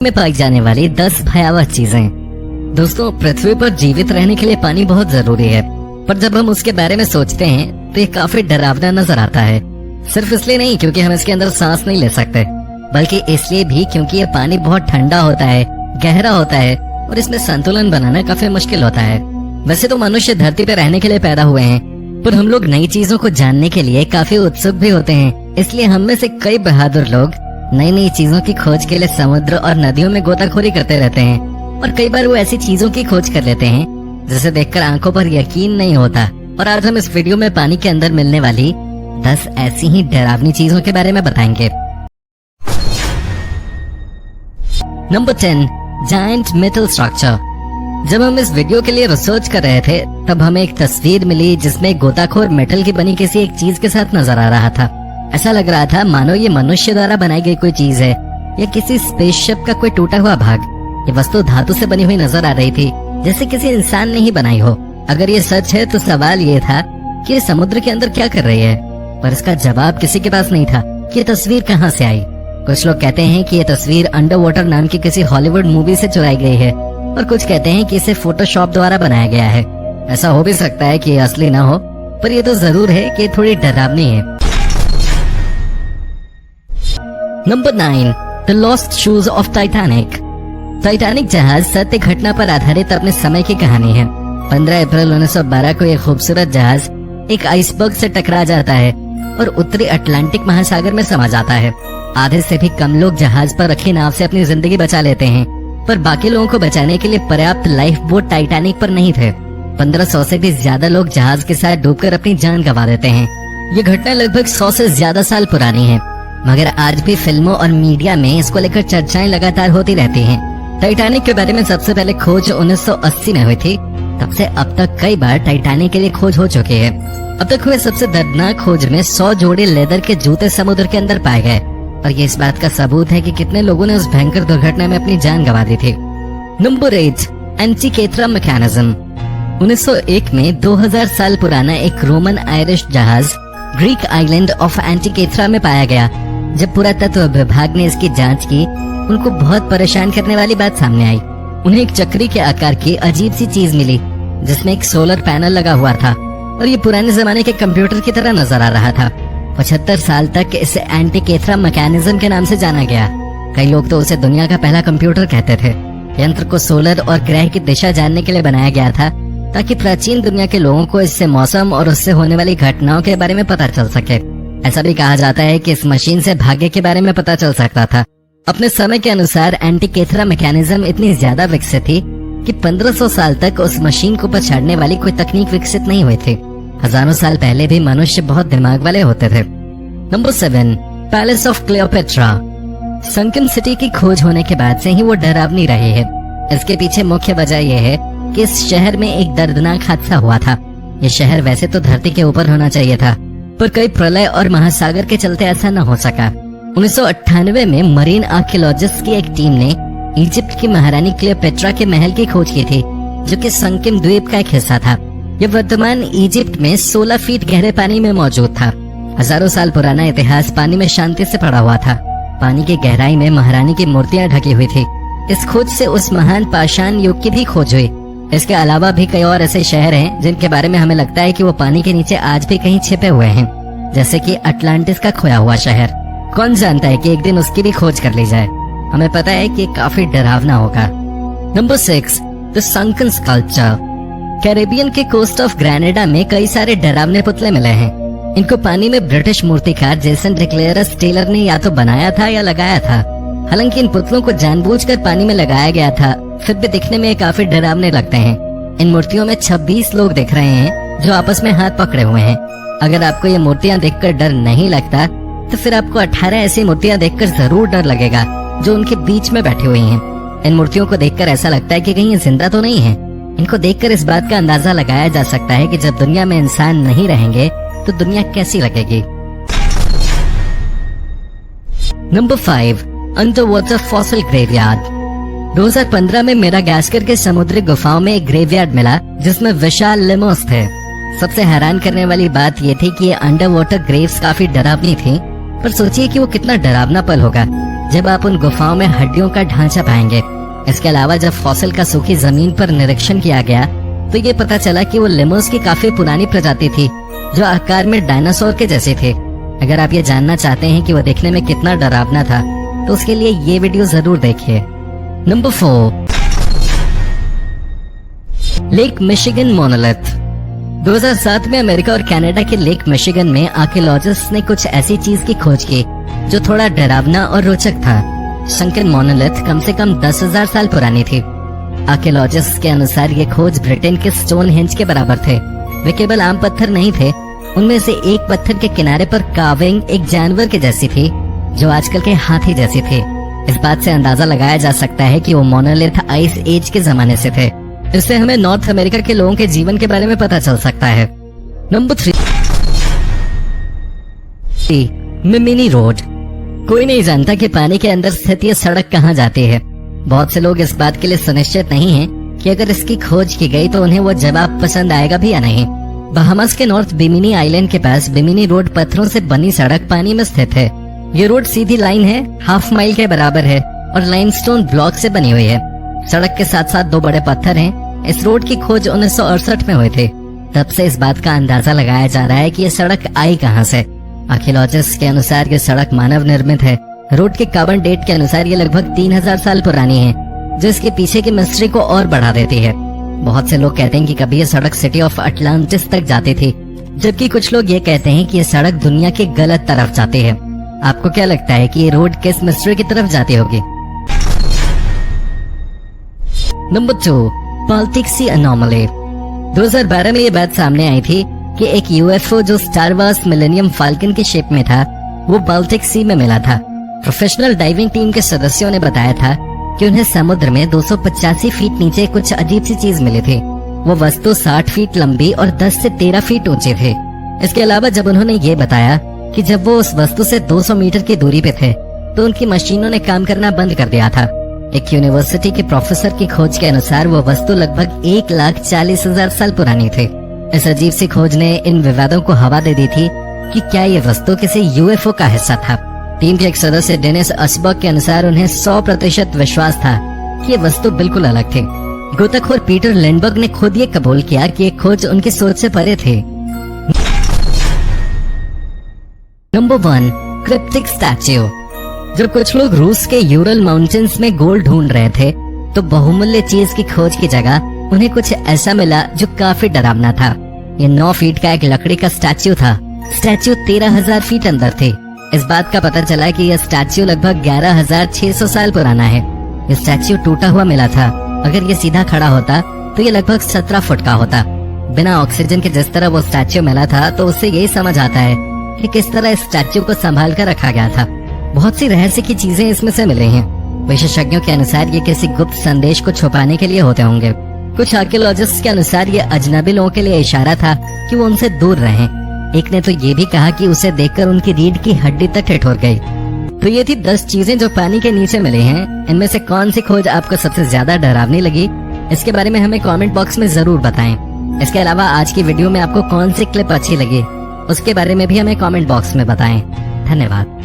में पाई जाने वाली 10 भयावह चीजें। दोस्तों, पृथ्वी पर जीवित रहने के लिए पानी बहुत जरूरी है, पर जब हम उसके बारे में सोचते हैं तो ये काफी डरावना नजर आता है। सिर्फ इसलिए नहीं क्योंकि हम इसके अंदर सांस नहीं ले सकते, बल्कि इसलिए भी क्योंकि ये पानी बहुत ठंडा होता है, गहरा होता है और इसमें संतुलन बनाना काफी मुश्किल होता है। वैसे तो मनुष्य धरती पर रहने के लिए पैदा हुए हैं, पर हम लोग नई चीजों को जानने के लिए काफी उत्सुक भी होते हैं। इसलिए हम में से कई बहादुर लोग नई नई चीजों की खोज के लिए समुद्र और नदियों में गोताखोरी करते रहते हैं, और कई बार वो ऐसी चीजों की खोज कर लेते हैं जिसे देखकर आंखों पर यकीन नहीं होता। और आज हम इस वीडियो में पानी के अंदर मिलने वाली 10 ऐसी ही डरावनी चीजों के बारे में बताएंगे। Number 10, giant metal structure. जब हम इस वीडियो के लिए रिसर्च कर रहे थे तब हमें एक तस्वीर मिली जिसमें गोताखोर मेटल की बनी किसी एक चीज के साथ नजर आ रहा था। ऐसा लग रहा था मानो ये मनुष्य द्वारा बनाई गई कोई चीज है या किसी स्पेसशिप का कोई टूटा हुआ भाग। ये वस्तु धातु से बनी हुई नजर आ रही थी, जैसे किसी इंसान ने ही बनाई हो। अगर ये सच है तो सवाल ये था कि ये समुद्र के अंदर क्या कर रही है, पर इसका जवाब किसी के पास नहीं था कि ये तस्वीर कहाँ से आई। कुछ लोग कहते हैं कि ये तस्वीर अंडर वाटर नाम की किसी हॉलीवुड मूवी से चुराई गई है, और कुछ कहते हैं कि इसे फोटोशॉप द्वारा बनाया गया है। ऐसा हो भी सकता है कि ये असली ना हो, पर ये तो जरूर है कि थोड़ी डरावनी है। Number 9, the lost shoes of Titanic. Titanic जहाज सत्य घटना पर आधारित अपने समय की कहानी है। 15 अप्रैल 1912 को एक खूबसूरत जहाज एक आइसबर्ग से टकरा जाता है और उत्तरी अटलांटिक महासागर में समा जाता है। आधे से भी कम लोग जहाज पर रखी नाव से अपनी जिंदगी बचा लेते हैं, पर बाकी लोगों को बचाने के लिए पर्याप्त लाइफ बोट टाइटैनिक पर नहीं थे। 1500 से भी ज्यादा लोग जहाज के साथ डूबकर अपनी जान गंवा देते हैं। ये घटना लगभग 100 से ज्यादा साल पुरानी है, मगर आज भी फिल्मों और मीडिया में इसको लेकर चर्चाएं लगातार होती रहती हैं। टाइटैनिक के बारे में सबसे पहले खोज 1980 में हुई थी। तब से अब तक कई बार टाइटैनिक के लिए खोज हो चुकी है। अब तक हुए सबसे दर्दनाक खोज में 100 जोड़े लेदर के जूते समुद्र के अंदर पाए गए, और ये इस बात का सबूत है कि कितने लोगों ने उस भयंकर दुर्घटना में अपनी जान गंवा दी थी। Number 8, एंटीकेथरा mechanism. 1901 में 2000 साल पुराना एक रोमन आयरिश जहाज ग्रीक आइलैंड ऑफ एंटीकेथरा में पाया गया। जब पुरातत्व विभाग ने इसकी जांच की, उनको बहुत परेशान करने वाली बात सामने आई। उन्हें एक चक्री के आकार की अजीब सी चीज मिली जिसमें एक सोलर पैनल लगा हुआ था, और ये पुराने जमाने के कंप्यूटर की तरह नजर आ रहा था। 75 साल तक इसे एंटीकेथरा मैकेनिज्म के नाम से जाना गया। कई लोग तो उसे दुनिया का पहला कंप्यूटर कहते थे। यंत्र को सोलर और ग्रह की दिशा जानने के लिए बनाया गया था, ताकि प्राचीन दुनिया के लोगों को इससे मौसम और उससे होने वाली घटनाओं के बारे में पता चल सके। ऐसा भी कहा जाता है कि इस मशीन से भाग्य के बारे में पता चल सकता था। अपने समय के अनुसार एंटीकेथरा मैकेनिज्म इतनी ज्यादा विकसित थी कि 1500 साल तक उस मशीन को पछाड़ने वाली कोई तकनीक विकसित नहीं हुई थी। हजारों साल पहले भी मनुष्य बहुत दिमाग वाले होते थे। Number 7, palace of Cleopatra. Sunken city की खोज होने के बाद से ही वो डरावनी रही है। इसके पीछे मुख्य वजह यह है कि इस शहर में एक दर्दनाक हादसा हुआ था। ये शहर वैसे तो धरती के ऊपर होना चाहिए था, पर कई प्रलय और महासागर के चलते ऐसा न हो सका। 1998 में मरीन आर्कियोलॉजिस्ट की एक टीम ने इजिप्ट की महारानी क्लियोपेट्रा के महल की खोज की थी, जो कि संकिम द्वीप का एक हिस्सा था। यह वर्तमान इजिप्ट में 16 फीट गहरे पानी में मौजूद था। हजारों साल पुराना इतिहास पानी में शांति से पड़ा हुआ था। पानी की गहराई में महारानी की मूर्तियां ढकी हुई थी। इस खोज से उस महान पाषाण युग की भी खोज हुई। इसके अलावा भी कई और ऐसे शहर हैं जिनके बारे में हमें लगता है कि वो पानी के नीचे आज भी कहीं छिपे हुए हैं, जैसे कि अटलांटिस का खोया हुआ शहर। कौन जानता है कि एक दिन उसकी भी खोज कर ली जाए। हमें पता है कि काफी डरावना होगा। Number 6, the sunken sculpture. Caribbean के कोस्ट ऑफ ग्रेनेडा में कई सारे डरावने पुतले मिले हैं। इनको पानी में ब्रिटिश मूर्तिकार जेसन डिक्लेयरस टेलर ने या तो बनाया था या लगाया था। हालांकि इन पुतलों को जानबूझकर पानी में लगाया गया था, फिर भी दिखने में काफी डरावने लगते हैं। इन मूर्तियों में 26 लोग दिख रहे हैं जो आपस में हाथ पकड़े हुए हैं। अगर आपको ये मूर्तियां देखकर डर नहीं लगता, तो फिर आपको 18 ऐसी मूर्तियां देखकर जरूर डर लगेगा जो उनके बीच में बैठी हुई हैं। इन मूर्तियों को देखकर ऐसा लगता है कि कहीं ये जिंदा तो नहीं है। इनको देखकर इस बात का अंदाजा लगाया जा सकता है कि जब दुनिया में इंसान नहीं रहेंगे तो दुनिया कैसी लगेगी। Number 5, under water fossil graveyard. 2015 में मेडागास्कर के समुद्री गुफाओं में एक ग्रेवयार्ड मिला जिसमें विशाल लेमोस थे। सबसे हैरान करने वाली बात ये थी कि ये अंडर वाटर ग्रेव्स काफी डरावनी थी, पर सोचिए कि वो कितना डरावना पल होगा जब आप उन गुफाओं में हड्डियों का ढांचा पाएंगे। इसके अलावा जब फॉसिल का सूखी जमीन पर निरीक्षण किया गया तो ये पता चला कि वो लेमर्स की काफी पुरानी प्रजाति थी जो आकार में डायनासोर के जैसे थे। अगर आप ये जानना चाहते हैं कि वो देखने में कितना डरावना था तो उसके लिए ये वीडियो जरूर देखिए। Number 4, lake Michigan monolith. 2007 में अमेरिका और कनाडा के लेक मिशिगन में आर्कियोलॉजिस्ट ने कुछ ऐसी चीज की खोज की जो थोड़ा डरावना और रोचक था। शंकन मोनोलिथ कम से कम 10,000 साल पुरानी थी। आर्कियोलॉजिस्ट के अनुसार ये खोज ब्रिटेन के स्टोनहेंज के बराबर थे। वे केवल आम पत्थर नहीं थे, उनमें से एक पत्थर के किनारे पर कार्विंग एक जानवर के जैसी थी जो आजकल के हाथी जैसी थी। इस बात से अंदाजा लगाया जा सकता है कि वो मोनोलिथ आइस एज के जमाने से थे। इससे हमें नॉर्थ अमेरिका के लोगों के जीवन के बारे में पता चल सकता है। नंबर 3, मिमिनी रोड। कोई नहीं जानता कि पानी के अंदर स्थित ये सड़क कहाँ जाती है। बहुत से लोग इस बात के लिए सुनिश्चित नहीं हैं कि अगर इसकी खोज की गई तो उन्हें वो जवाब पसंद आएगा भी या नहीं। बहामास के नॉर्थ बिमिनी आइलैंड के पास बिमिनी रोड पत्थरों से बनी सड़क पानी में स्थित है। ये रोड सीधी लाइन है, हाफ माइल के बराबर है और लाइमस्टोन ब्लॉक से बनी हुई है। सड़क के साथ साथ 2 बड़े पत्थर हैं। इस रोड की खोज 1968 में हुई थी। तब से इस बात का अंदाजा लगाया जा रहा है कि ये सड़क आई कहां से। आर्कियोलॉजिस्ट के अनुसार ये सड़क मानव निर्मित है। रोड के कार्बन डेट के अनुसार ये लगभग 3000 साल पुरानी है, जो इसके पीछे की मिस्ट्री को और बढ़ा देती है। बहुत से लोग कहते हैं कि कभी ये सड़क सिटी ऑफ अटलांटिस तक जाती थी, जबकि कुछ लोग ये कहते हैं कि ये सड़क दुनिया के गलत तरफ जाती है। आपको क्या लगता है कि ये रोड किस मिस्ट्री की तरफ जाती होगी? नंबर 2, बाल्टिक सी अनोमली। 2012 में ये बात सामने आई थी कि एक यूएफओ जो स्टार वार्स मिलेनियम फाल्कन की शेप में था वो बाल्टिक सी में मिला था। प्रोफेशनल डाइविंग टीम के सदस्यों ने बताया था कि उन्हें समुद्र में 285 फीट नीचे कुछ अजीब सी चीज मिली थी। वो वस्तु 60 फीट लंबी और 10 से 13 फीट ऊंची थी। इसके अलावा जब उन्होंने ये बताया कि जब वो उस वस्तु से 200 मीटर की दूरी पे थे तो उनकी मशीनों ने काम करना बंद कर दिया था। एक यूनिवर्सिटी के प्रोफेसर की खोज के अनुसार वो वस्तु लगभग 1,40,000 साल पुरानी थी। इस अजीब सी खोज ने इन विवादों को हवा दे दी थी कि क्या ये वस्तु किसी यूएफओ का हिस्सा था। टीम के एक सदस्य डेनिस अस्बर्ग के अनुसार उन्हें 100% विश्वास था कि ये वस्तु बिल्कुल अलग थी। गोताखोर पीटर लिंडबर्ग ने खुद ये कबूल किया कि ये खोज उनकी सोच से परे थी। Number 1, cryptic statue. जब कुछ लोग रूस के यूरल माउंटेन्स में गोल्ड ढूंढ रहे थे तो बहुमूल्य चीज की खोज की जगह उन्हें कुछ ऐसा मिला जो काफी डरावना था। ये 9 फीट का एक लकड़ी का स्टैच्यू था। स्टैच्यू 13,000 फीट अंदर थे। इस बात का पता चला कि यह स्टैच्यू लगभग 11,600 साल पुराना है। यह स्टैच्यू टूटा हुआ मिला था। अगर ये सीधा खड़ा होता तो ये लगभग 17 फुट का होता। बिना ऑक्सीजन के जिस तरह वो स्टैच्यू मिला था तो उससे यही समझ आता है कि किस तरह इस स्टैच्यू को संभाल कर रखा गया था। बहुत सी रहस्य की चीजें इसमें से मिली हैं। विशेषज्ञों के अनुसार ये किसी गुप्त संदेश को छुपाने के लिए होते होंगे। कुछ आर्कियोलॉजिस्ट के अनुसार ये अजनबी लोगों के लिए इशारा था कि वो उनसे दूर रहें। एक ने तो ये भी कहा कि उसे देखकर उनकी रीढ़ की हड्डी तक ठिठुर गई। तो ये थी 10 चीजें जो पानी के नीचे मिली हैं। इनमें से कौन सी खोज आपको सबसे ज्यादा डरावनी लगी, इसके बारे में हमें कमेंट बॉक्स में जरूर बताएं। इसके अलावा आज की वीडियो में आपको कौन सी क्लिप अच्छी लगी, उसके बारे में भी हमें कमेंट बॉक्स में बताएं। धन्यवाद।